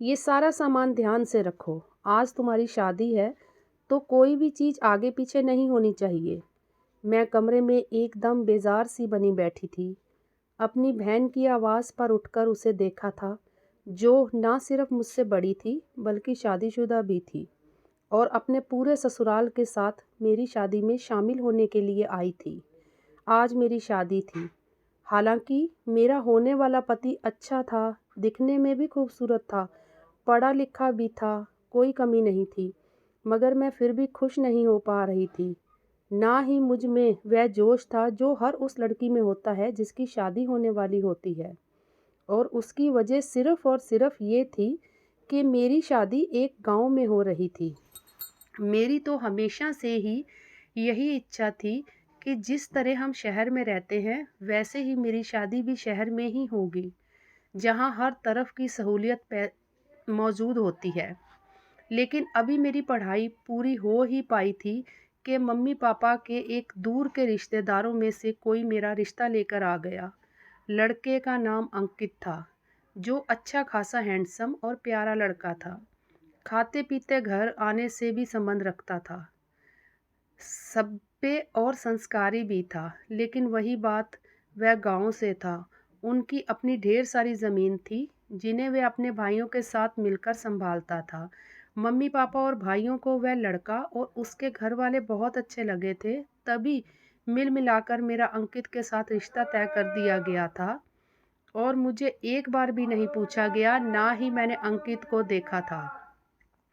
ये सारा सामान ध्यान से रखो। आज तुम्हारी शादी है, तो कोई भी चीज़ आगे पीछे नहीं होनी चाहिए। मैं कमरे में एकदम बेजार सी बनी बैठी थी। अपनी बहन की आवाज़ पर उठकर उसे देखा था, जो ना सिर्फ मुझसे बड़ी थी, बल्कि शादीशुदा भी थी और अपने पूरे ससुराल के साथ मेरी शादी में शामिल होने के लिए आई थी। आज मेरी शादी थी। हालाँकि मेरा होने वाला पति अच्छा था, दिखने में भी खूबसूरत था, पढ़ा-लिखा भी था, कोई कमी नहीं थी, मगर मैं फिर भी खुश नहीं हो पा रही थी। ना ही मुझ में वह जोश था जो हर उस लड़की में होता है जिसकी शादी होने वाली होती है। और उसकी वजह सिर्फ़ और सिर्फ़ ये थी कि मेरी शादी एक गाँव में हो रही थी। मेरी तो हमेशा से ही यही इच्छा थी कि जिस तरह हम शहर में रहते हैं, वैसे ही मेरी शादी भी शहर में ही होगी, जहाँ हर तरफ की सहूलियत मौजूद होती है। लेकिन अभी मेरी पढ़ाई पूरी हो ही पाई थी कि मम्मी-पापा के एक दूर के रिश्तेदारों में से कोई मेरा रिश्ता लेकर आ गया। लड़के का नाम अंकित था, जो अच्छा खासा हैंडसम और प्यारा लड़का था। खाते-पीते घर आने से भी संबंध रखता था। सभ्य और संस्कारी भी था, लेकिन वही बात, वह गाँव से था। उनकी अपनी ढेर सारी ज़मीन थी, जिन्हें वह अपने भाइयों के साथ मिलकर सँभालता था। मम्मी-पापा और भाइयों को वह लड़का और उसके घरवाले बहुत अच्छे लगे थे, तभी मिल-मिलाकर मेरा अंकित के साथ रिश्ता तय कर दिया गया था और मुझे एक बार भी नहीं पूछा गया, ना ही मैंने अंकित को देखा था।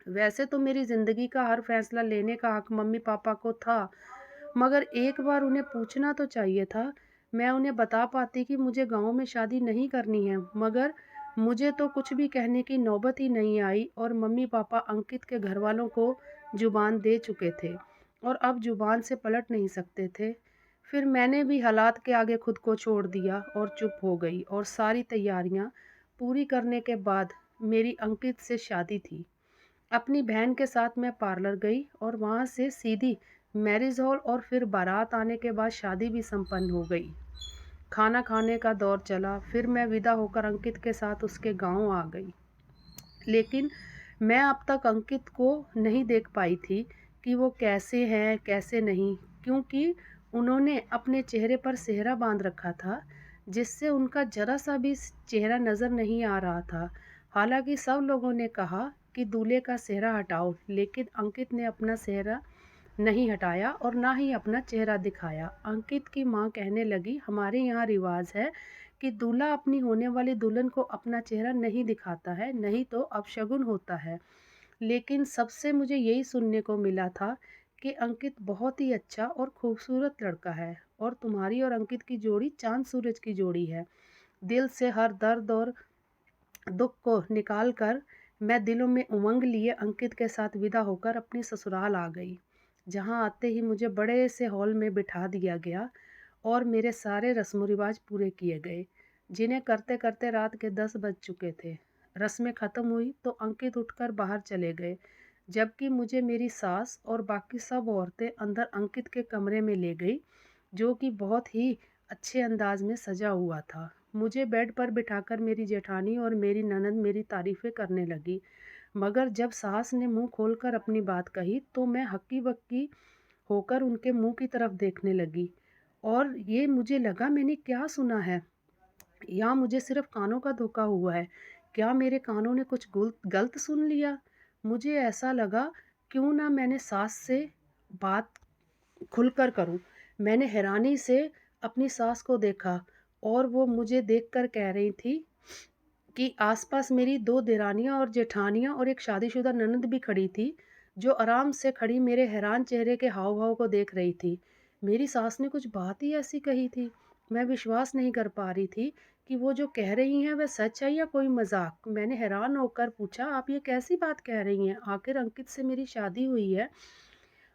वैसे तो मेरी ज़िंदगी का हर फ़ैसला लेने का हक़ मम्मी-पापा को था, मगर एक बार उन्हें पूछना तो चाहिए था। मैं उन्हें बता पाती कि मुझे गाँव में शादी नहीं करनी है, मगर मुझे तो कुछ भी कहने की नौबत ही नहीं आई और मम्मी-पापा अंकित के घरवालों को ज़ुबान दे चुके थे और अब ज़ुबान से पलट नहीं सकते थे। फिर मैंने भी हालात के आगे खुद को छोड़ दिया और चुप हो गई और सारी तैयारियाँ पूरी करने के बाद मेरी अंकित से शादी थी। अपनी बहन के साथ मैं पार्लर गई और वहाँ से सीधी मैरिज हॉल और फिर बारात आने के बाद शादी भी संपन्न हो गई। खाना खाने का दौर चला, फिर मैं विदा होकर अंकित के साथ उसके गाँव आ गई। लेकिन मैं अब तक अंकित को नहीं देख पाई थी कि वो कैसे हैं, कैसे नहीं, क्योंकि उन्होंने अपने चेहरे पर सेहरा बाँध रखा था, जिससे उनका ज़रा-सा भी चेहरा नज़र नहीं आ रहा था। हालाँकि सब लोगों ने कहा कि दूल्हे का सेहरा हटाओ, लेकिन अंकित ने अपना सेहरा नहीं हटाया और ना ही अपना चेहरा दिखाया। अंकित की माँ कहने लगी, हमारे यहाँ रिवाज है कि दूल्हा अपनी होने वाली दुल्हन को अपना चेहरा नहीं दिखाता है, नहीं तो अपशगुन होता है। लेकिन सबसे मुझे यही सुनने को मिला था कि अंकित बहुत ही अच्छा और खूबसूरत लड़का है और तुम्हारी और अंकित की जोड़ी चाँद सूरज की जोड़ी है। दिल से हर दर्द और दुःख को निकाल कर मैं दिलों में उमंग लिए अंकित के साथ विदा होकर अपनी ससुराल आ गई। जहाँ आते ही मुझे बड़े से हॉल में बिठा दिया गया और मेरे सारे रस्म रिवाज पूरे किए गए, जिन्हें करते-करते रात के 10 बज चुके थे। रस्में ख़त्म हुई तो अंकित उठकर बाहर चले गए, जबकि मुझे मेरी सास और बाकी सब औरतें अंदर अंकित के कमरे में ले गई, जो कि बहुत ही अच्छे अंदाज में सजा हुआ था। मुझे बेड पर बिठाकर मेरी जेठानी और मेरी ननद मेरी तारीफ़ें करने लगी, मगर जब सास ने मुँह खोलकर अपनी बात कही, तो मैं हक्की-बक्की होकर उनके मुँह की तरफ देखने लगी और ये मुझे लगा मैंने क्या सुना है? या मुझे सिर्फ़ कानों का धोखा हुआ है? क्या मेरे कानों ने कुछ गलत सुन लिया? मुझे ऐसा लगा, क्यों ना मैंने सास से बात खुलकर करूँ। मैंने हैरानी से अपनी सास को देखा और वो मुझे देखकर कह रही थी कि आस-पास मेरी 2 देरानियाँ और जेठानियाँ और एक शादीशुदा ननद भी खड़ी थी, जो आराम से खड़ी मेरे हैरान चेहरे के हाव-भाव को देख रही थी। मेरी सास ने कुछ बात ही ऐसी कही थी। मैं विश्वास नहीं कर पा रही थी कि वो जो कह रही हैं वह सच है या कोई मज़ाक। मैंने हैरान होकर पूछा, आप ये कैसी बात कह रही हैं? आखिर अंकित से मेरी शादी हुई है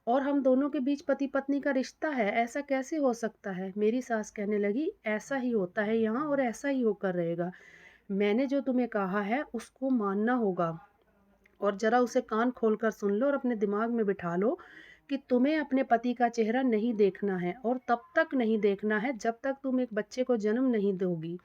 और हम दोनों के बीच पति-पत्नी का रिश्ता है, ऐसा कैसे हो सकता है? मेरी सास कहने लगी, ऐसा ही होता है यहाँ और ऐसा ही होकर रहेगा। मैंने जो तुम्हें कहा है उसको मानना होगा और ज़रा उसे कान खोलकर सुन लो और अपने दिमाग में बिठा लो कि तुम्हें अपने पति का चेहरा नहीं देखना है और तब तक नहीं देखना है जब तक तुम एक बच्चे को जन्म नहीं दोगी।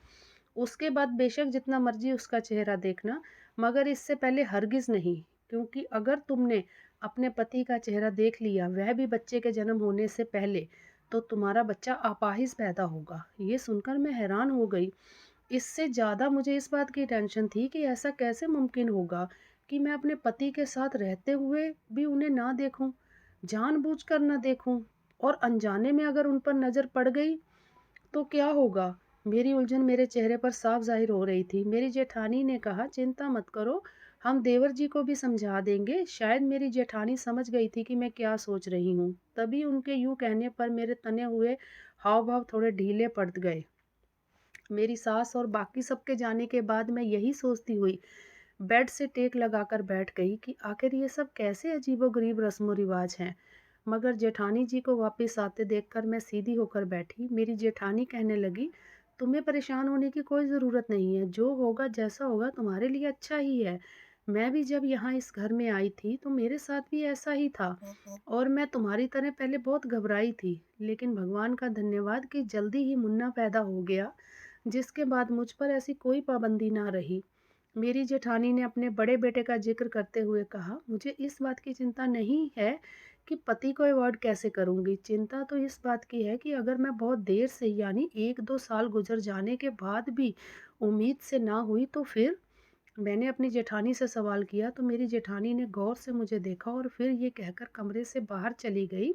उसके बाद बेशक जितना मर्ज़ी उसका चेहरा देखना, मगर इससे पहले हरगिज़ नहीं, क्योंकि अगर तुमने अपने पति का चेहरा देख लिया, वह भी बच्चे के जन्म होने से पहले, तो तुम्हारा बच्चा अपाहिज पैदा होगा। ये सुनकर मैं हैरान हो गई। इससे ज़्यादा मुझे इस बात की टेंशन थी कि ऐसा कैसे मुमकिन होगा कि मैं अपने पति के साथ रहते हुए भी उन्हें ना देखूं, जानबूझकर ना देखूं, और अनजाने में अगर उन पर नज़र पड़ गई तो क्या होगा? मेरी उलझन मेरे चेहरे पर साफ ज़ाहिर हो रही थी। मेरी जेठानी ने कहा, चिंता मत करो, हम देवर जी को भी समझा देंगे। शायद मेरी जेठानी समझ गई थी कि मैं क्या सोच रही हूँ। तभी उनके यूँ कहने पर मेरे तने हुए हाव-भाव थोड़े ढीले पड़ गए। मेरी सास और बाकी सबके जाने के बाद मैं यही सोचती हुई बेड से टेक लगाकर बैठ गई कि आखिर ये सब कैसे अजीबो-गरीब रस्म रिवाज हैं। मगर जेठानी जी को वापस आते देखकर मैं सीधी होकर बैठी। मेरी जेठानी कहने लगी, तुम्हें परेशान होने की कोई ज़रूरत नहीं है, जो होगा जैसा होगा तुम्हारे लिए अच्छा ही है। मैं भी जब यहाँ इस घर में आई थी तो मेरे साथ भी ऐसा ही था, और मैं तुम्हारी तरह पहले बहुत घबराई थी, लेकिन भगवान का धन्यवाद कि जल्दी ही मुन्ना पैदा हो गया, जिसके बाद मुझ पर ऐसी कोई पाबंदी ना रही। मेरी जेठानी ने अपने बड़े बेटे का ज़िक्र करते हुए कहा, मुझे इस बात की चिंता नहीं है कि पति को अवॉइड कैसे करूँगी। चिंता तो इस बात की है कि अगर मैं बहुत देर से, यानी 1-2 साल गुज़र जाने के बाद भी उम्मीद से ना हुई तो फिर? मैंने अपनी जेठानी से सवाल किया तो मेरी जेठानी ने गौर से मुझे देखा और फिर ये कहकर कमरे से बाहर चली गई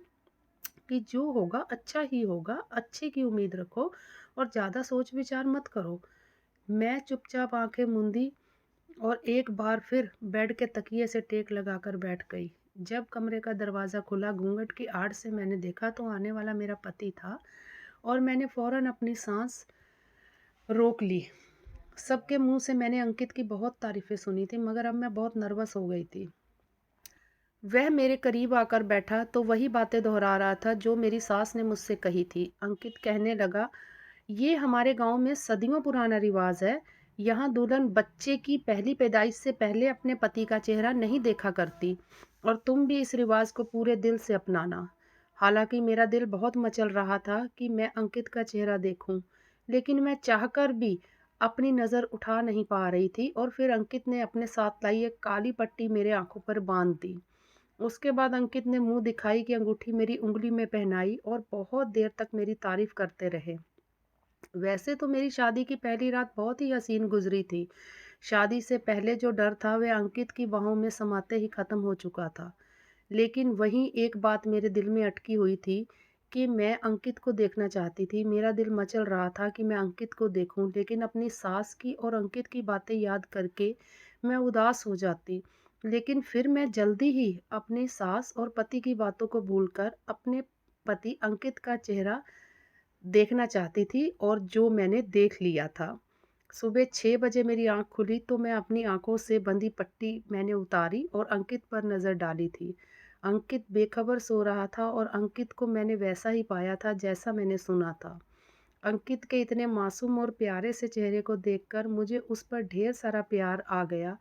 कि जो होगा अच्छा ही होगा, अच्छे की उम्मीद रखो और ज़्यादा सोच विचार मत करो। मैं चुपचाप आँखें मूंदी और एक बार फिर बेड के तकिए से टेक लगाकर बैठ गई। जब कमरे का दरवाज़ा खुला, घूंघट की आड़ से मैंने देखा तो आने वाला मेरा पति था, और मैंने फ़ौरन अपनी सांस रोक ली। सबके मुंह से मैंने अंकित की बहुत तारीफ़ें सुनी थी, मगर अब मैं बहुत नर्वस हो गई थी। वह मेरे करीब आकर बैठा तो वही बातें दोहरा रहा था जो मेरी सास ने मुझसे कही थी। अंकित कहने लगा, ये हमारे गांव में सदियों पुराना रिवाज है। यहाँ दुल्हन बच्चे की पहली पैदाइश से पहले अपने पति का चेहरा नहीं देखा करती, और तुम भी इस रिवाज को पूरे दिल से अपनाना। हालांकि मेरा दिल बहुत मचल रहा था कि मैं अंकित का चेहरा देखूं, लेकिन मैं चाहकर भी अपनी नज़र उठा नहीं पा रही थी, और फिर अंकित ने अपने साथ लाई एक काली पट्टी मेरे आंखों पर बांध दी। उसके बाद अंकित ने मुंह दिखाई की अंगूठी मेरी उंगली में पहनाई और बहुत देर तक मेरी तारीफ करते रहे। वैसे तो मेरी शादी की पहली रात बहुत ही हसीन गुजरी थी। शादी से पहले जो डर था वह अंकित की बाहों में समाते ही खत्म हो चुका था। लेकिन वहीं एक बात मेरे दिल में अटकी हुई थी कि मैं अंकित को देखना चाहती थी। मेरा दिल मचल रहा था कि मैं अंकित को देखूं, लेकिन अपनी सास की और अंकित की बातें याद करके मैं उदास हो जाती। लेकिन फिर मैं जल्दी ही अपनी सास और पति की बातों को भूलकर अपने पति अंकित का चेहरा देखना चाहती थी, और जो मैंने देख लिया था। सुबह 6 बजे मेरी आँख खुली तो मैं अपनी आँखों से बंधी पट्टी मैंने उतारी और अंकित पर नज़र डाली थी। अंकित बेखबर सो रहा था, और अंकित को मैंने वैसा ही पाया था जैसा मैंने सुना था। अंकित के इतने मासूम और प्यारे से चेहरे को देखकर मुझे उस पर ढेर सारा प्यार आ गया।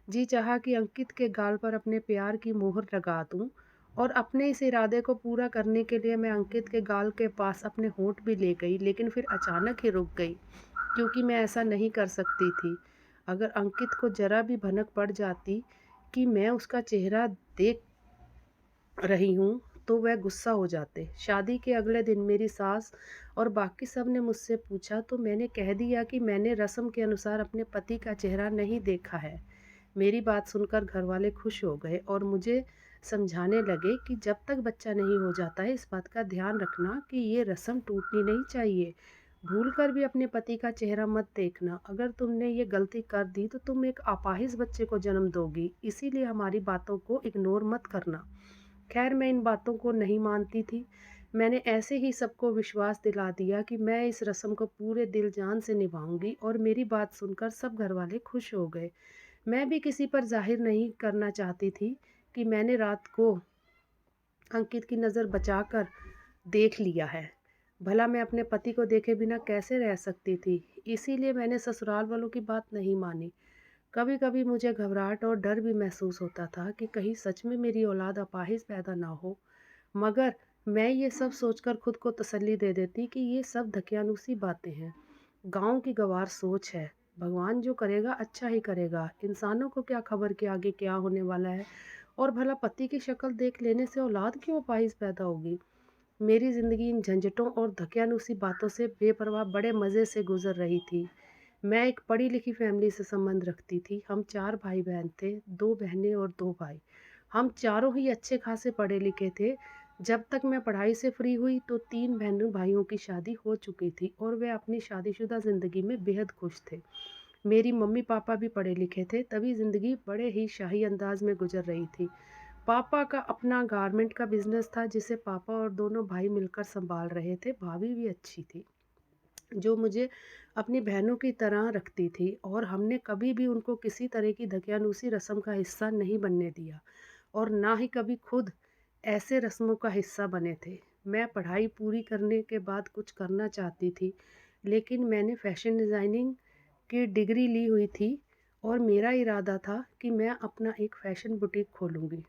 जी चाहा कि अंकित के गाल पर अपने प्यार की मोहर लगा दूं, और अपने इस इरादे को पूरा करने के लिए मैं अंकित के गाल के पास अपने होंठ भी ले गई, लेकिन फिर अचानक ही रुक गई, क्योंकि मैं ऐसा नहीं कर सकती थी। अगर अंकित को ज़रा भी भनक पड़ जाती कि मैं उसका चेहरा देख रही हूँ, तो वह गुस्सा हो जाते। शादी के अगले दिन मेरी सास और बाकी सब ने मुझसे पूछा तो मैंने कह दिया कि मैंने रस्म के अनुसार अपने पति का चेहरा नहीं देखा है। मेरी बात सुनकर घरवाले खुश हो गए और मुझे समझाने लगे कि जब तक बच्चा नहीं हो जाता है, इस बात का ध्यान रखना कि ये रस्म टूटनी नहीं चाहिए। भूल कर भी अपने पति का चेहरा मत देखना। अगर तुमने ये गलती कर दी तो तुम एक अपाहिज बच्चे को जन्म दोगी, इसीलिए हमारी बातों को इग्नोर मत करना। खैर, मैं इन बातों को नहीं मानती थी। मैंने ऐसे ही सबको विश्वास दिला दिया कि मैं इस रस्म को पूरे दिल जान से निभाऊंगी, और मेरी बात सुनकर सब घरवाले खुश हो गए। मैं भी किसी पर ज़ाहिर नहीं करना चाहती थी कि मैंने रात को अंकित की नज़र बचाकर देख लिया है। भला मैं अपने पति को देखे बिना कैसे रह सकती थी? इसीलिए मैंने ससुराल वालों की बात नहीं मानी। कभी कभी मुझे घबराहट और डर भी महसूस होता था कि कहीं सच में मेरी औलाद अपाहिज पैदा ना हो, मगर मैं ये सब सोचकर खुद को तसल्ली दे देती कि ये सब धकियानुसी बातें हैं। गाँव की गँवार सोच है, भगवान जो करेगा अच्छा ही करेगा, इंसानों को क्या खबर कि आगे क्या होने वाला है, और भला पति की शक्ल देख लेने से औलाद क्यों अपाहिज पैदा होगी। मेरी ज़िंदगी इन झंझटों और धकियानुसी बातों से बेपरवाह बड़े मज़े से गुज़र रही थी। मैं एक पढ़ी लिखी फैमिली से संबंध रखती थी। हम 4 भाई-बहन थे, 2 बहनें और 2 भाई। हम चारों ही अच्छे खासे पढ़े लिखे थे। जब तक मैं पढ़ाई से फ्री हुई तो 3 बहनों भाइयों की शादी हो चुकी थी और वे अपनी शादीशुदा ज़िंदगी में बेहद खुश थे। मेरी मम्मी-पापा भी पढ़े लिखे थे, तभी ज़िंदगी बड़े ही शाही अंदाज़ में गुज़र रही थी। पापा का अपना गारमेंट का बिज़नेस था जिसे पापा और दोनों भाई मिलकर सँभाल रहे थे। भाभी भी अच्छी थी, जो मुझे अपनी बहनों की तरह रखती थी और हमने कभी भी उनको किसी तरह की दकियानूसी रस्म का हिस्सा नहीं बनने दिया और ना ही कभी खुद ऐसे रस्मों का हिस्सा बने थे। मैं पढ़ाई पूरी करने के बाद कुछ करना चाहती थी, लेकिन मैंने फ़ैशन डिज़ाइनिंग की डिग्री ली हुई थी और मेरा इरादा था कि मैं अपना एक फ़ैशन बुटीक खोलूँगी।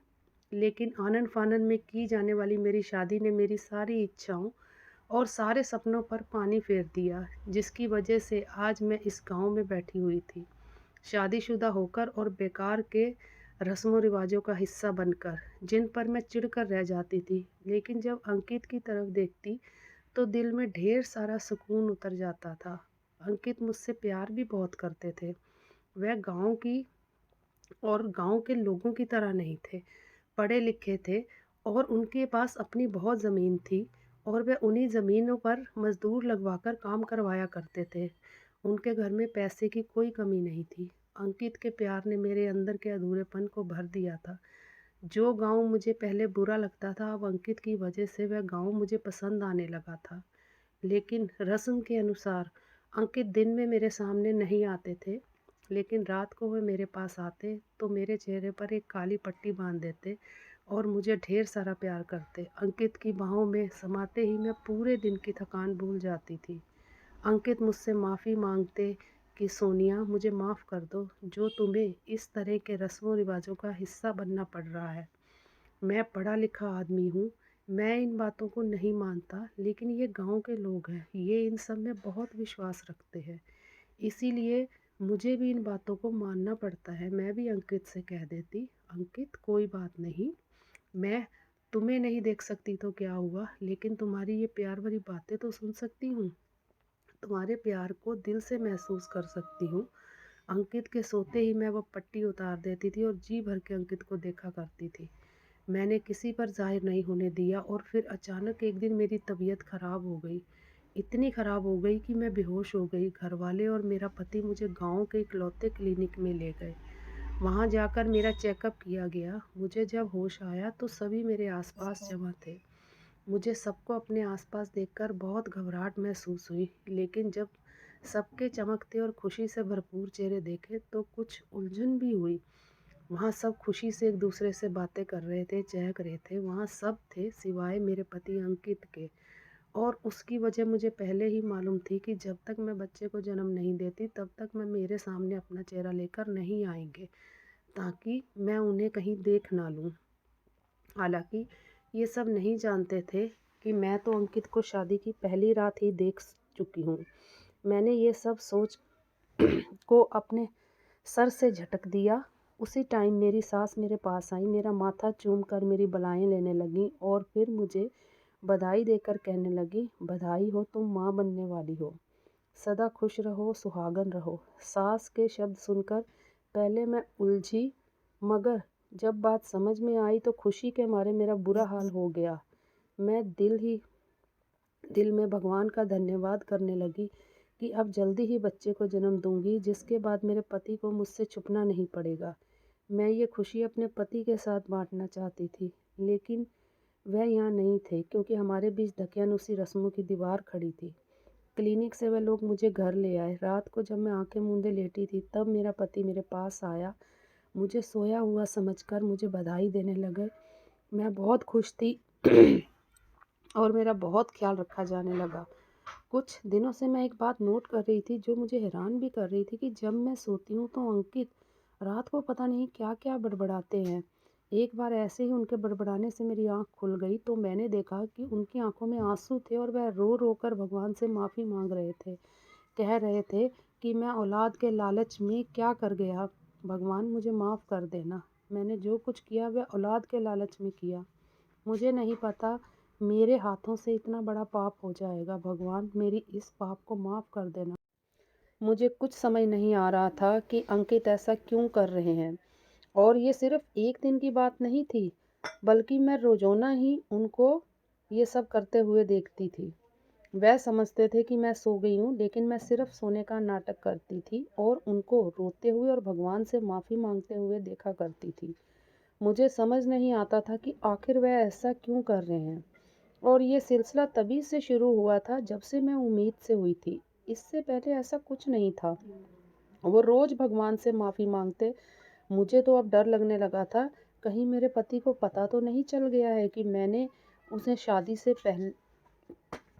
लेकिन आनन-फानन में की जाने वाली मेरी शादी ने मेरी सारी इच्छाओं और सारे सपनों पर पानी फेर दिया, जिसकी वजह से आज मैं इस गाँव में बैठी हुई थी, शादीशुदा होकर और बेकार के रस्मों रिवाजों का हिस्सा बनकर, जिन पर मैं चिढ़कर रह जाती थी। लेकिन जब अंकित की तरफ देखती, तो दिल में ढेर सारा सुकून उतर जाता था। अंकित मुझसे प्यार भी बहुत करते थे। वह गाँव के लोगों की तरह नहीं थे, पढ़े लिखे थे और उनके पास अपनी बहुत ज़मीन थी और वे उन्हीं ज़मीनों पर मज़दूर लगवाकर काम करवाया करते थे। उनके घर में पैसे की कोई कमी नहीं थी। अंकित के प्यार ने मेरे अंदर के अधूरेपन को भर दिया था। जो गाँव मुझे पहले बुरा लगता था, अब अंकित की वजह से वह गाँव मुझे पसंद आने लगा था। लेकिन रस्म के अनुसार अंकित दिन में मेरे सामने नहीं आते थे, लेकिन रात को वे मेरे पास आते तो मेरे चेहरे पर एक काली पट्टी बांध देते और मुझे ढेर सारा प्यार करते। अंकित की बाहों में समाते ही मैं पूरे दिन की थकान भूल जाती थी। अंकित मुझसे माफ़ी मांगते कि सोनिया, मुझे माफ़ कर दो, जो तुम्हें इस तरह के रस्मों रिवाजों का हिस्सा बनना पड़ रहा है। मैं पढ़ा लिखा आदमी हूँ, मैं इन बातों को नहीं मानता, लेकिन ये गांव के लोग हैं, ये इन सब में बहुत विश्वास रखते हैं, इसीलिए मुझे भी इन बातों को मानना पड़ता है। मैं भी अंकित से कह देती, अंकित कोई बात नहीं, मैं तुम्हें नहीं देख सकती तो क्या हुआ, लेकिन तुम्हारी ये प्यार भरी बातें तो सुन सकती हूँ, तुम्हारे प्यार को दिल से महसूस कर सकती हूँ। अंकित के सोते ही मैं वह पट्टी उतार देती थी और जी भर के अंकित को देखा करती थी। मैंने किसी पर ज़ाहिर नहीं होने दिया और फिर अचानक एक दिन मेरी तबीयत ख़राब हो गई। इतनी ख़राब हो गई कि मैं बेहोश हो गई। घरवाले और मेरा पति मुझे गाँव के इकलौते क्लिनिक में ले गए। वहाँ जाकर मेरा चेकअप किया गया। मुझे जब होश आया तो सभी मेरे आसपास जमा थे। मुझे सबको अपने आसपास देखकर बहुत घबराहट महसूस हुई, लेकिन जब सबके चमकते और खुशी से भरपूर चेहरे देखे तो कुछ उलझन भी हुई। वहाँ सब खुशी से एक दूसरे से बातें कर रहे थे, चहक रहे थे। वहाँ सब थे सिवाय मेरे पति अंकित के, और उसकी वजह मुझे पहले ही मालूम थी कि जब तक मैं बच्चे को जन्म नहीं देती तब तक मैं मेरे सामने अपना चेहरा लेकर नहीं आएंगे, ताकि मैं उन्हें कहीं देख ना लूँ। हालांकि ये सब नहीं जानते थे कि मैं तो अंकित को शादी की पहली रात ही देख चुकी हूँ। मैंने ये सब सोच को अपने सर से झटक दिया। उसी टाइम मेरी सास मेरे पास आई, मेरा माथा चूम कर मेरी बलाएं लेने लगी और फिर मुझे बधाई देकर कहने लगी, बधाई हो, तुम माँ बनने वाली हो, सदा खुश रहो, सुहागन रहो। सास के शब्द सुनकर पहले मैं उलझी, मगर जब बात समझ में आई तो खुशी के मारे मेरा बुरा हाल हो गया। मैं दिल में भगवान का धन्यवाद करने लगी कि अब जल्दी ही बच्चे को जन्म दूंगी, जिसके बाद मेरे पति को मुझसे छुपना नहीं पड़ेगा। मैं ये खुशी अपने पति के साथ बांटना चाहती थी, लेकिन वह यहाँ नहीं थे क्योंकि हमारे बीच दकियानुसी रस्मों की दीवार खड़ी थी। क्लिनिक से वह लोग मुझे घर ले आए। रात को जब मैं आंखें मूंदे लेटी थी तब मेरा पति मेरे पास आया। मुझे सोया हुआ समझकर मुझे बधाई देने लगे। मैं बहुत खुश थी और मेरा बहुत ख्याल रखा जाने लगा। कुछ दिनों से मैं एक बात नोट कर रही थी जो मुझे हैरान भी कर रही थी कि जब मैं सोती हूँ तो अंकित रात को पता नहीं क्या क्या बड़बड़ाते हैं। एक बार ऐसे ही उनके बड़बड़ाने से मेरी आँख खुल गई तो मैंने देखा कि उनकी आँखों में आंसू थे और वह रो रो कर भगवान से माफ़ी मांग रहे थे। कह रहे थे कि मैं औलाद के लालच में क्या कर गया। भगवान मुझे माफ़ कर देना। मैंने जो कुछ किया वह औलाद के लालच में किया। मुझे नहीं पता मेरे हाथों से इतना बड़ा पाप हो जाएगा। भगवान मेरी इस पाप को माफ़ कर देना। मुझे कुछ समझ नहीं आ रहा था कि अंकित ऐसा क्यों कर रहे हैं। और ये सिर्फ़ एक दिन की बात नहीं थी, बल्कि मैं रोज़ाना ही उनको ये सब करते हुए देखती थी। वह समझते थे कि मैं सो गई हूँ, लेकिन मैं सिर्फ़ सोने का नाटक करती थी और उनको रोते हुए और भगवान से माफ़ी माँगते हुए देखा करती थी। मुझे समझ नहीं आता था कि आखिर वह ऐसा क्यों कर रहे हैं। और ये सिलसिला तभी से शुरू हुआ था जब से मैं उम्मीद से हुई थी। इससे पहले ऐसा कुछ नहीं था। वो रोज़ भगवान से माफ़ी माँगते। मुझे तो अब डर लगने लगा था, कहीं मेरे पति को पता तो नहीं चल गया है कि मैंने उसे शादी से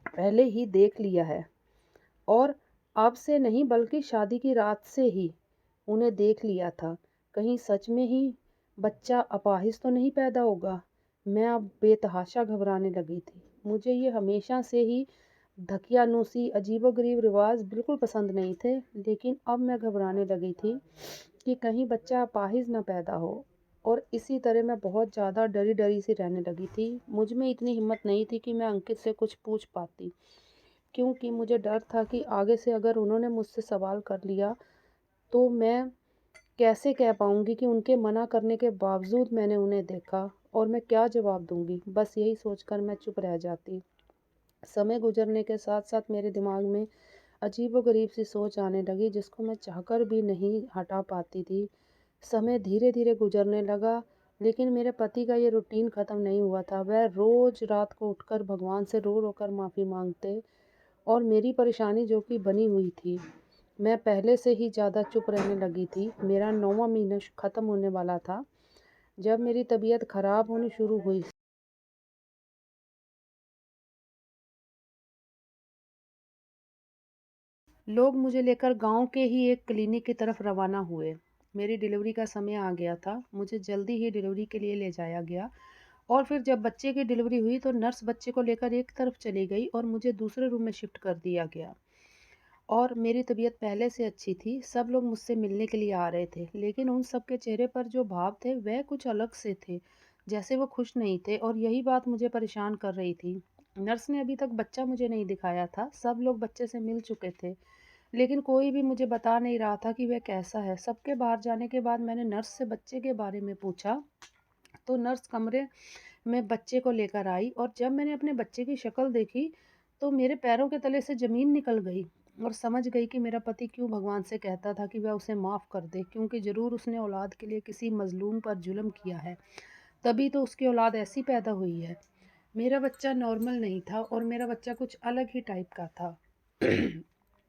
पहले ही देख लिया है। और अब से नहीं, बल्कि शादी की रात से ही उन्हें देख लिया था। कहीं सच में ही बच्चा अपाहिज तो नहीं पैदा होगा। मैं अब बेतहाशा घबराने लगी थी। मुझे ये हमेशा से ही धकियानुसी अजीबोगरीब रिवाज बिल्कुल पसंद नहीं थे, लेकिन अब मैं घबराने लगी थी कि कहीं बच्चा अपाहिज ना पैदा हो। और इसी तरह मैं बहुत ज़्यादा डरी डरी सी रहने लगी थी। मुझ में इतनी हिम्मत नहीं थी कि मैं अंकित से कुछ पूछ पाती, क्योंकि मुझे डर था कि आगे से अगर उन्होंने मुझसे सवाल कर लिया तो मैं कैसे कह पाऊँगी कि उनके मना करने के बावजूद मैंने उन्हें देखा, और मैं क्या जवाब दूँगी। बस यही सोचकर मैं चुप रह जाती। समय गुजरने के साथ साथ मेरे दिमाग में अजीबोगरीब सी सोच आने लगी, जिसको मैं चाहकर भी नहीं हटा पाती थी। समय धीरे धीरे गुजरने लगा, लेकिन मेरे पति का ये रूटीन ख़त्म नहीं हुआ था। वह रोज़ रात को उठकर भगवान से रो रो कर माफ़ी मांगते, और मेरी परेशानी जो कि बनी हुई थी, मैं पहले से ही ज़्यादा चुप रहने लगी थी। मेरा 9वाँ महीना ख़त्म होने वाला था जब मेरी तबीयत ख़राब होनी शुरू हुई। लोग मुझे लेकर गांव के ही एक क्लिनिक की तरफ रवाना हुए। मेरी डिलीवरी का समय आ गया था। मुझे जल्दी ही डिलीवरी के लिए ले जाया गया, और फिर जब बच्चे की डिलीवरी हुई तो नर्स बच्चे को लेकर एक तरफ चली गई और मुझे दूसरे रूम में शिफ्ट कर दिया गया। और मेरी तबीयत पहले से अच्छी थी। सब लोग मुझसे मिलने के लिए आ रहे थे, लेकिन उन सब के चेहरे पर जो भाव थे वह कुछ अलग से थे, जैसे वो खुश नहीं थे, और यही बात मुझे परेशान कर रही थी। नर्स ने अभी तक बच्चा मुझे नहीं दिखाया था। सब लोग बच्चे से मिल चुके थे, लेकिन कोई भी मुझे बता नहीं रहा था कि वह कैसा है। सबके बाहर जाने के बाद मैंने नर्स से बच्चे के बारे में पूछा, तो नर्स कमरे में बच्चे को लेकर आई, और जब मैंने अपने बच्चे की शक्ल देखी तो मेरे पैरों के तले से ज़मीन निकल गई, और समझ गई कि मेरा पति क्यों भगवान से कहता था कि वह उसे माफ़ कर दे, क्योंकि ज़रूर उसने औलाद के लिए किसी मज़लूम पर जुल्म किया है, तभी तो उसकी औलाद ऐसी पैदा हुई है। मेरा बच्चा नॉर्मल नहीं था, और मेरा बच्चा कुछ अलग ही टाइप का था।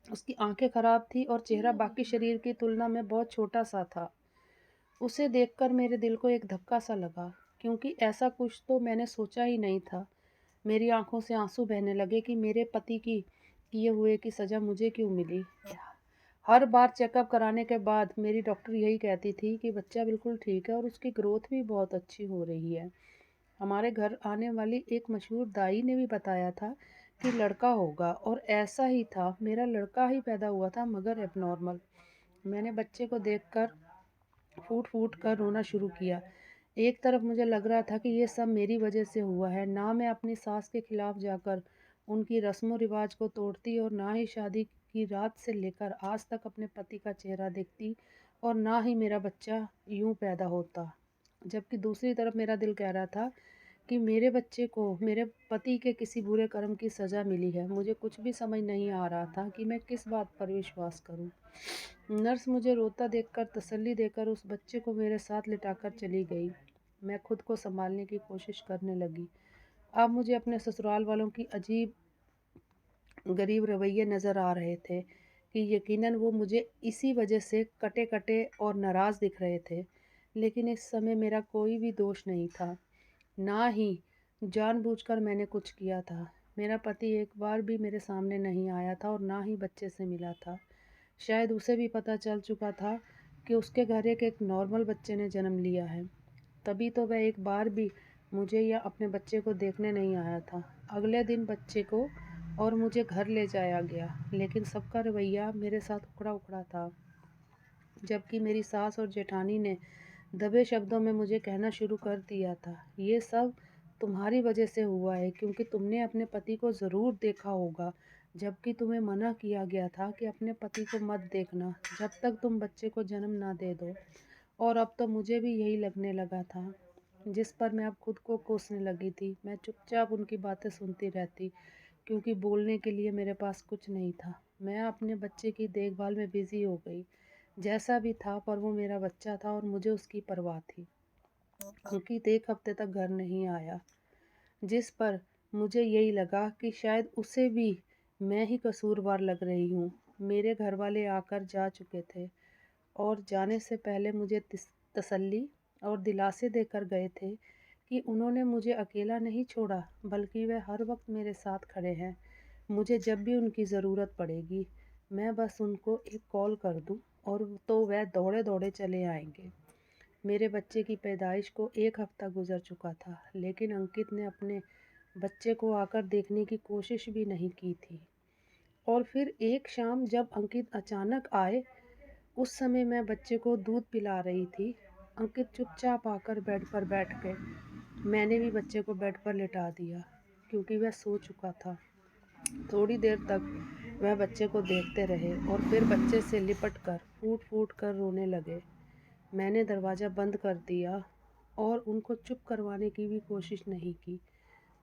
उसकी आंखें खराब थी और चेहरा बाकी शरीर की तुलना में बहुत छोटा सा था। उसे देखकर मेरे दिल को एक धक्का सा लगा, क्योंकि ऐसा कुछ तो मैंने सोचा ही नहीं था। मेरी आंखों से आंसू बहने लगे कि मेरे पति की किए हुए की सज़ा मुझे क्यों मिली। हर बार चेकअप कराने के बाद मेरी डॉक्टर यही कहती थी कि बच्चा बिल्कुल ठीक है और उसकी ग्रोथ भी बहुत अच्छी हो रही है। हमारे घर आने वाली एक मशहूर दाई ने भी बताया था कि लड़का होगा, और ऐसा ही था। मेरा लड़का ही पैदा हुआ था, मगर एबनॉर्मल। मैंने बच्चे को देखकर फूट फूट कर रोना शुरू किया। एक तरफ मुझे लग रहा था कि ये सब मेरी वजह से हुआ है। ना मैं अपनी सास के खिलाफ जाकर उनकी रस्मों रिवाज को तोड़ती, और ना ही शादी की रात से लेकर आज तक अपने पति का चेहरा देखती, और ना ही मेरा बच्चा यूं पैदा होता। जबकि दूसरी तरफ मेरा दिल कह रहा था कि मेरे बच्चे को मेरे पति के किसी बुरे कर्म की सज़ा मिली है। मुझे कुछ भी समझ नहीं आ रहा था कि मैं किस बात पर विश्वास करूं। नर्स मुझे रोता देखकर तसल्ली देकर उस बच्चे को मेरे साथ लिटाकर चली गई। मैं खुद को संभालने की कोशिश करने लगी। अब मुझे अपने ससुराल वालों की अजीब गरीब रवैये नज़र आ रहे थे कि यकीनन वो मुझे इसी वजह से कटे कटे और नाराज़ दिख रहे थे। लेकिन इस समय मेरा कोई भी दोष नहीं था, ना ही जानबूझकर मैंने कुछ किया था। मेरा पति एक बार भी मेरे सामने नहीं आया था, और ना ही बच्चे से मिला था। शायद उसे भी पता चल चुका था कि उसके घर एक नॉर्मल बच्चे ने जन्म लिया है। तभी तो वह एक बार भी मुझे या अपने बच्चे को देखने नहीं आया था। अगले दिन बच्चे को और मुझे घर ले जाया गया, लेकिन सबका रवैया मेरे साथ उखड़ा-उखड़ा था। जबकि मेरी सास और जेठानी ने दबे शब्दों में मुझे कहना शुरू कर दिया था, ये सब तुम्हारी वजह से हुआ है क्योंकि तुमने अपने पति को ज़रूर देखा होगा, जबकि तुम्हें मना किया गया था कि अपने पति को मत देखना जब तक तुम बच्चे को जन्म ना दे दो। और अब तो मुझे भी यही लगने लगा था, जिस पर मैं अब खुद को कोसने लगी थी। मैं चुपचाप उनकी बातें सुनती रहती क्योंकि बोलने के लिए मेरे पास कुछ नहीं था। मैं अपने बच्चे की देखभाल में बिज़ी हो गई। जैसा भी था पर वो मेरा बच्चा था और मुझे उसकी परवाह थी। अंकित 1 हफ्ते तक घर नहीं आया, जिस पर मुझे यही लगा कि शायद उसे भी मैं ही कसूरवार लग रही हूँ। मेरे घरवाले आकर जा चुके थे और जाने से पहले मुझे तसल्ली और दिलासे देकर गए थे कि उन्होंने मुझे अकेला नहीं छोड़ा, बल्कि वह हर वक्त मेरे साथ खड़े हैं। मुझे जब भी उनकी ज़रूरत पड़ेगी, मैं बस उनको एक कॉल कर दूँ और तो वह दौड़े-दौड़े चले आएँगे। मेरे बच्चे की पैदाइश को 1 हफ्ता गुज़र चुका था, लेकिन अंकित ने अपने बच्चे को आकर देखने की कोशिश भी नहीं की थी। और फिर एक शाम जब अंकित अचानक आए, उस समय मैं बच्चे को दूध पिला रही थी। अंकित चुपचाप आकर बेड पर बैठ गए। मैंने भी बच्चे को बेड पर लिटा दिया, क्योंकि वह सो चुका था। थोड़ी देर तक वह बच्चे को देखते रहे और फिर बच्चे से लिपट कर फूट-फूट कर रोने लगे। मैंने दरवाज़ा बंद कर दिया और उनको चुप करवाने की भी कोशिश नहीं की,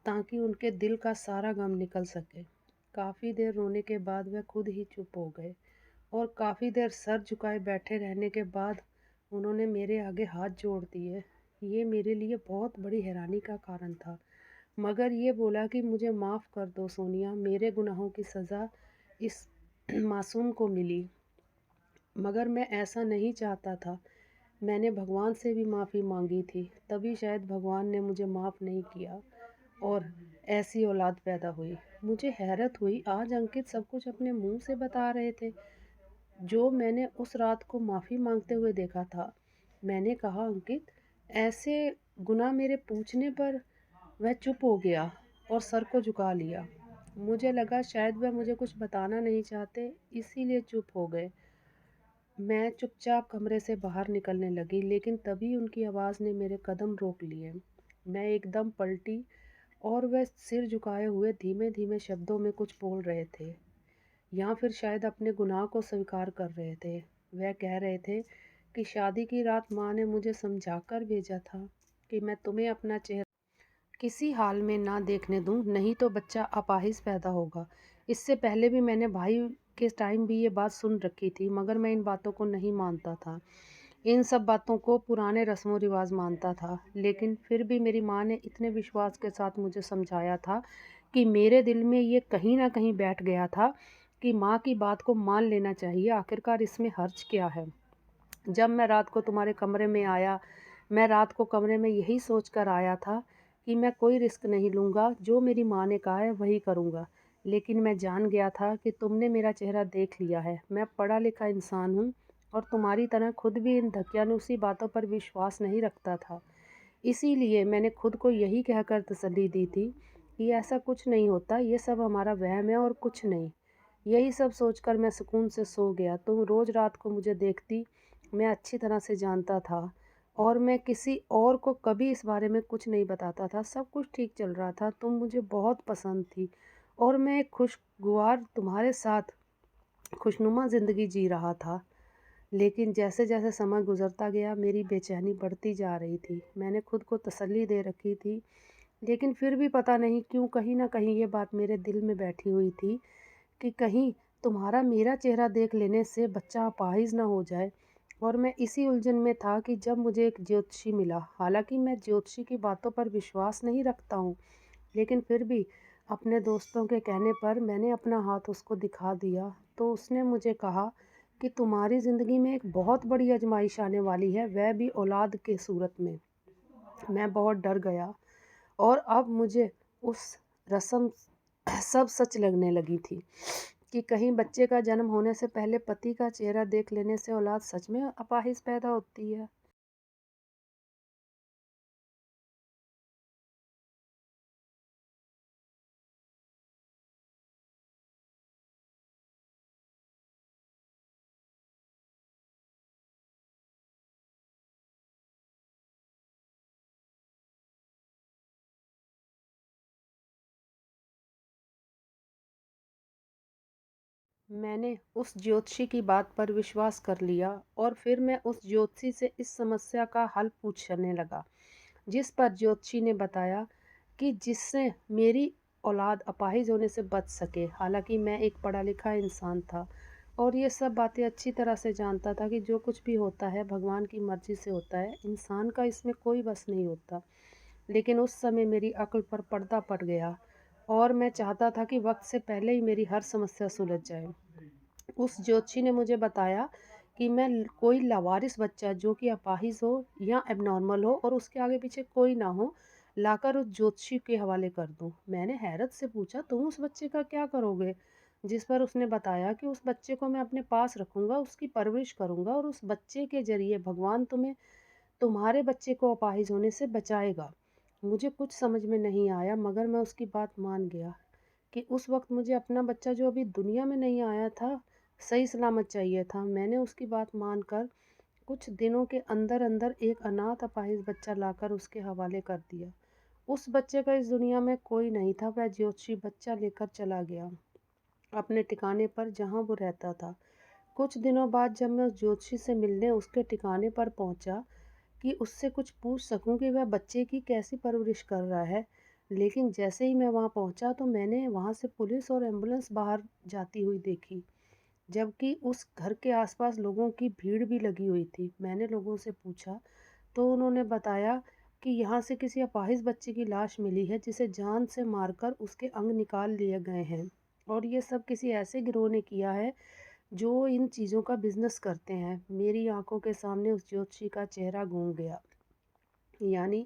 ताकि उनके दिल का सारा गम निकल सके। काफ़ी देर रोने के बाद वह खुद ही चुप हो गए और काफ़ी देर सर झुकाए बैठे रहने के बाद उन्होंने मेरे आगे हाथ जोड़ दिए। ये मेरे लिए बहुत बड़ी हैरानी का कारण था, मगर ये बोला कि मुझे माफ़ कर दो सोनिया, मेरे गुनाहों की सज़ा इस मासूम को मिली, मगर मैं ऐसा नहीं चाहता था। मैंने भगवान से भी माफ़ी मांगी थी, तभी शायद भगवान ने मुझे माफ़ नहीं किया और ऐसी औलाद पैदा हुई। मुझे हैरत हुई, आज अंकित सब कुछ अपने मुंह से बता रहे थे, जो मैंने उस रात को माफ़ी मांगते हुए देखा था। मैंने कहा, अंकित, ऐसे गुनाह मेरे पूछने पर वह चुप हो गया और सर को झुका लिया। मुझे लगा शायद वह मुझे कुछ बताना नहीं चाहते, इसीलिए चुप हो गए। मैं चुपचाप कमरे से बाहर निकलने लगी, लेकिन तभी उनकी आवाज़ ने मेरे कदम रोक लिए। मैं एकदम पलटी और वह सिर झुकाए हुए धीमे-धीमे शब्दों में कुछ बोल रहे थे, या फिर शायद अपने गुनाह को स्वीकार कर रहे थे। वह कह रहे थे कि शादी की रात माँ ने मुझे समझाकर भेजा था कि मैं तुम्हें अपना चेहरा किसी हाल में ना देखने दूँ, नहीं तो बच्चा अपाहिज पैदा होगा। इससे पहले भी मैंने भाई के टाइम भी ये बात सुन रखी थी, मगर मैं इन बातों को नहीं मानता था। इन सब बातों को पुराने रस्मों-रिवाज मानता था, लेकिन फिर भी मेरी माँ ने इतने विश्वास के साथ मुझे समझाया था कि मेरे दिल में ये कहीं न कहीं बैठ गया था कि माँ की बात को मान लेना चाहिए, आखिरकार इसमें हर्ज क्या है। जब मैं रात को तुम्हारे कमरे में आया, मैं रात को कमरे में यही सोच कर आया था कि मैं कोई रिस्क नहीं लूँगा, जो मेरी माँ ने कहा है वही करूँगा। लेकिन मैं जान गया था कि तुमने मेरा चेहरा देख लिया है। मैं पढ़ा-लिखा इंसान हूँ और तुम्हारी तरह खुद भी इन धकियानुसी बातों पर विश्वास नहीं रखता था। इसीलिए मैंने खुद को यही कहकर तसल्ली दी थी कि ऐसा कुछ नहीं होता, ये सब हमारा वहम है और कुछ नहीं। यही सब सोचकर मैं सुकून से सो गया। तुम रोज़ रात को मुझे देखती, मैं अच्छी तरह से जानता था और मैं किसी और को कभी इस बारे में कुछ नहीं बताता था। सब कुछ ठीक चल रहा था, तुम मुझे बहुत पसंद थी और मैं एक खुशगवार तुम्हारे साथ खुशनुमा ज़िंदगी जी रहा था। लेकिन जैसे-जैसे समय गुज़रता गया, मेरी बेचैनी बढ़ती जा रही थी। मैंने खुद को तसल्ली दे रखी थी, लेकिन फिर भी पता नहीं क्यों कहीं न कहीं ये बात मेरे दिल में बैठी हुई थी कि कहीं तुम्हारा मेरा चेहरा देख लेने से बच्चा अपाहिज ना हो जाए। और मैं इसी उलझन में था कि जब मुझे एक ज्योतिषी मिला। हालाँकि मैं ज्योतिषी की बातों पर विश्वास नहीं रखता हूँ, लेकिन फिर भी अपने दोस्तों के कहने पर मैंने अपना हाथ उसको दिखा दिया। तो उसने मुझे कहा कि तुम्हारी ज़िंदगी में एक बहुत बड़ी आज़माइश आने वाली है, वह भी औलाद के सूरत में। मैं बहुत डर गया और अब मुझे उस रस्म सब सच लगने लगी थी कि कहीं बच्चे का जन्म होने से पहले पति का चेहरा देख लेने से औलाद सच में अपाहिज पैदा होती है। मैंने उस ज्योतिषी की बात पर विश्वास कर लिया और फिर मैं उस ज्योतिषी से इस समस्या का हल पूछने लगा, जिस पर ज्योतिषी ने बताया कि जिससे मेरी औलाद अपाहिज होने से बच सके। हालांकि मैं एक पढ़ा लिखा इंसान था और ये सब बातें अच्छी तरह से जानता था कि जो कुछ भी होता है भगवान की मर्जी से होता है, इंसान का इसमें कोई बस नहीं होता। लेकिन उस समय मेरी अक्ल पर पर्दा पड़ गया और मैं चाहता था कि वक्त से पहले ही मेरी हर समस्या सुलझ जाए। उस ज्योतिषी ने मुझे बताया कि मैं कोई लावारिस बच्चा जो कि अपाहिज हो या एबनॉर्मल हो और उसके आगे पीछे कोई ना हो, लाकर उस ज्योतिषी के हवाले कर दूं। मैंने हैरत से पूछा, तुम उस बच्चे का क्या करोगे? जिस पर उसने बताया कि उस बच्चे को मैं अपने पास रखूंगा, उसकी परवरिश करूंगा और उस बच्चे के जरिए भगवान तुम्हें तुम्हारे बच्चे को अपाहिज होने से बचाएगा। मुझे कुछ समझ में नहीं आया मगर मैं उसकी बात मान गया कि उस वक़्त मुझे अपना बच्चा जो अभी दुनिया में नहीं आया था, सही सलामत चाहिए था। मैंने उसकी बात मानकर कुछ दिनों के अंदर-अंदर एक अनाथ अपाहिज बच्चा लाकर उसके हवाले कर दिया। उस बच्चे का इस दुनिया में कोई नहीं था, वह ज्योतिषी बच्चा लेकर चला गया, अपने ठिकाने पर जहाँ वो रहता था। कुछ दिनों बाद जब मैं उस ज्योतिषी से मिलने उसके ठिकाने पर पहुँचा कि उससे कुछ पूछ सकूं कि वह बच्चे की कैसी परवरिश कर रहा है, लेकिन जैसे ही मैं वहां पहुंचा तो मैंने वहां से पुलिस और एम्बुलेंस बाहर जाती हुई देखी, जबकि उस घर के आसपास लोगों की भीड़ भी लगी हुई थी। मैंने लोगों से पूछा तो उन्होंने बताया कि यहाँ से किसी अपाहिज बच्चे की लाश मिली है जिसे जान से मारकर उसके अंग निकाल लिए गए हैं और ये सब किसी ऐसे गिरोह ने किया है जो इन चीज़ों का बिजनेस करते हैं। मेरी आंखों के सामने उस ज्योतिषी का चेहरा घूम गया, यानी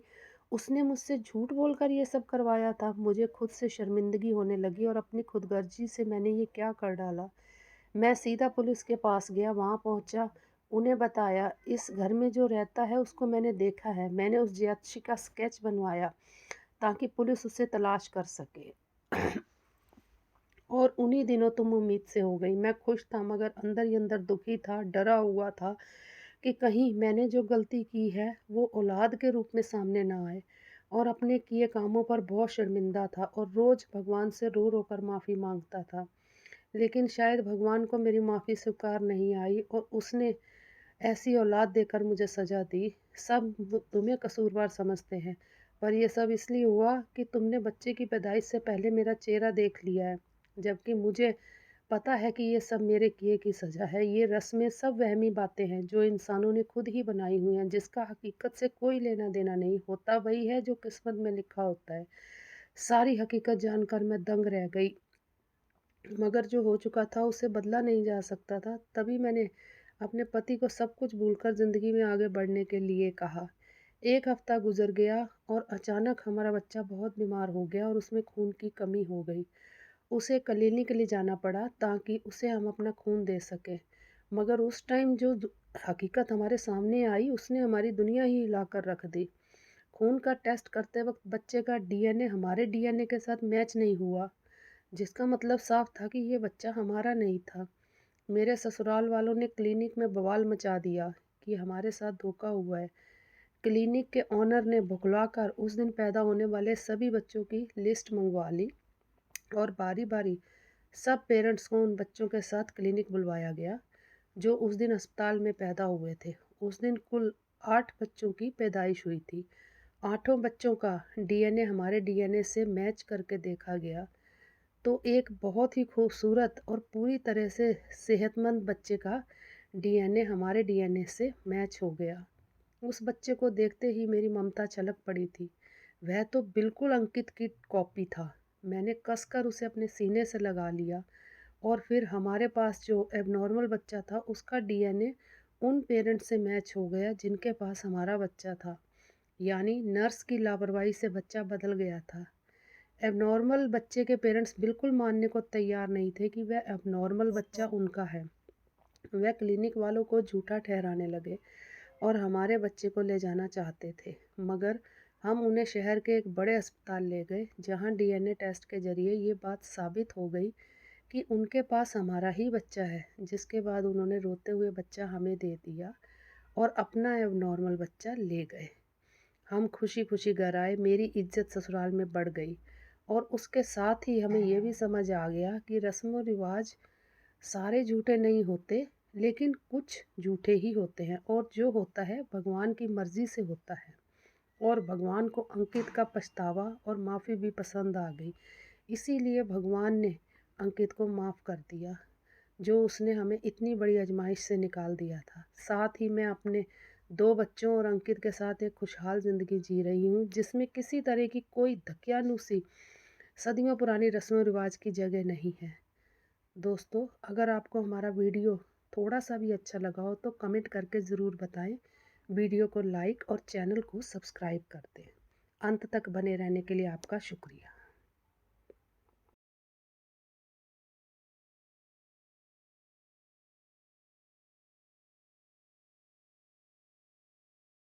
उसने मुझसे झूठ बोलकर ये सब करवाया था। मुझे खुद से शर्मिंदगी होने लगी और अपनी खुदगर्जी से मैंने ये क्या कर डाला। मैं सीधा पुलिस के पास गया, वहाँ पहुँचा, उन्हें बताया इस घर में जो रहता है उसको मैंने देखा है। मैंने उस ज्योतिषी का स्केच बनवाया ताकि पुलिस उसे तलाश कर सके। और उन्हीं दिनों तुम उम्मीद से हो गई। मैं खुश था मगर अंदर ही अंदर दुखी था, डरा हुआ था कि कहीं मैंने जो गलती की है वो औलाद के रूप में सामने ना आए। और अपने किए कामों पर बहुत शर्मिंदा था और रोज़ भगवान से रो रो कर माफ़ी मांगता था। लेकिन शायद भगवान को मेरी माफ़ी स्वीकार नहीं आई और उसने ऐसी औलाद देकर मुझे सज़ा दी। सब तुम्हें कसूरवार समझते हैं, पर ये सब इसलिए हुआ कि तुमने बच्चे की पैदाइश से पहले मेरा चेहरा देख लिया है, जबकि मुझे पता है कि ये सब मेरे किए की सज़ा है। ये रस्में सब वहमी बातें हैं जो इंसानों ने खुद ही बनाई हुई हैं, जिसका हकीकत से कोई लेना देना नहीं होता। वही है जो किस्मत में लिखा होता है। सारी हकीकत जानकर मैं दंग रह गई, मगर जो हो चुका था उसे बदला नहीं जा सकता था। तभी मैंने अपने पति को सब कुछ भूलकर ज़िंदगी में आगे बढ़ने के लिए कहा। एक हफ्ता गुजर गया और अचानक हमारा बच्चा बहुत बीमार हो गया और उसमें खून की कमी हो गई। उसे क्लिनिक ले जाना पड़ा ताकि उसे हम अपना खून दे सकें। मगर उस टाइम जो हकीकत हमारे सामने आई उसने हमारी दुनिया ही हिलाकर रख दी। खून का टेस्ट करते वक्त बच्चे का डीएनए हमारे डीएनए के साथ मैच नहीं हुआ, जिसका मतलब साफ था कि ये बच्चा हमारा नहीं था। मेरे ससुराल वालों ने क्लिनिक में बवाल मचा दिया कि हमारे साथ धोखा हुआ है। क्लिनिक के ऑनर ने भुगलाकर उस दिन पैदा होने वाले सभी बच्चों की लिस्ट मंगवा ली और बारी-बारी सब पेरेंट्स को उन बच्चों के साथ क्लिनिक बुलवाया गया जो उस दिन अस्पताल में पैदा हुए थे। उस दिन कुल 8 बच्चों की पैदाइश हुई थी। आठों बच्चों का डीएनए हमारे डीएनए से मैच करके देखा गया, तो एक बहुत ही खूबसूरत और पूरी तरह से सेहतमंद बच्चे का डीएनए हमारे डीएनए से मैच हो गया। उस बच्चे को देखते ही मेरी ममता छलक पड़ी थी। वह तो बिल्कुल अंकित की कॉपी था। मैंने कसकर उसे अपने सीने से लगा लिया और फिर हमारे पास जो एबनॉर्मल बच्चा था उसका डीएनए उन पेरेंट्स से मैच हो गया जिनके पास हमारा बच्चा था। यानी नर्स की लापरवाही से बच्चा बदल गया था। एबनॉर्मल बच्चे के पेरेंट्स बिल्कुल मानने को तैयार नहीं थे कि वह एबनॉर्मल बच्चा उनका है। वह क्लिनिक वालों को झूठा ठहराने लगे और हमारे बच्चे को ले जाना चाहते थे, मगर हम उन्हें शहर के एक बड़े अस्पताल ले गए जहां डीएनए टेस्ट के ज़रिए ये बात साबित हो गई कि उनके पास हमारा ही बच्चा है। जिसके बाद उन्होंने रोते हुए बच्चा हमें दे दिया और अपना एबनॉर्मल बच्चा ले गए। हम खुशी-खुशी घर आए, मेरी इज़्ज़त ससुराल में बढ़ गई और उसके साथ ही हमें ये भी समझ आ गया कि रस्म व रिवाज सारे झूठे नहीं होते, लेकिन कुछ झूठे ही होते हैं, और जो होता है भगवान की मर्ज़ी से होता है। और भगवान को अंकित का पछतावा और माफ़ी भी पसंद आ गई। इसीलिए भगवान ने अंकित को माफ़ कर दिया, जो उसने हमें इतनी बड़ी आज़माइश से निकाल दिया था। साथ ही मैं अपने 2 बच्चों और अंकित के साथ एक खुशहाल ज़िंदगी जी रही हूँ, जिसमें किसी तरह की कोई दकियानूसी सदियों पुरानी रस्म-व-रिवाज की जगह नहीं है। दोस्तों, अगर आपको हमारा वीडियो थोड़ा-सा भी अच्छा लगा हो तो कमेंट करके ज़रूर बताएँ। वीडियो को लाइक और चैनल को सब्सक्राइब कर दें। अंत तक बने रहने के लिए आपका शुक्रिया।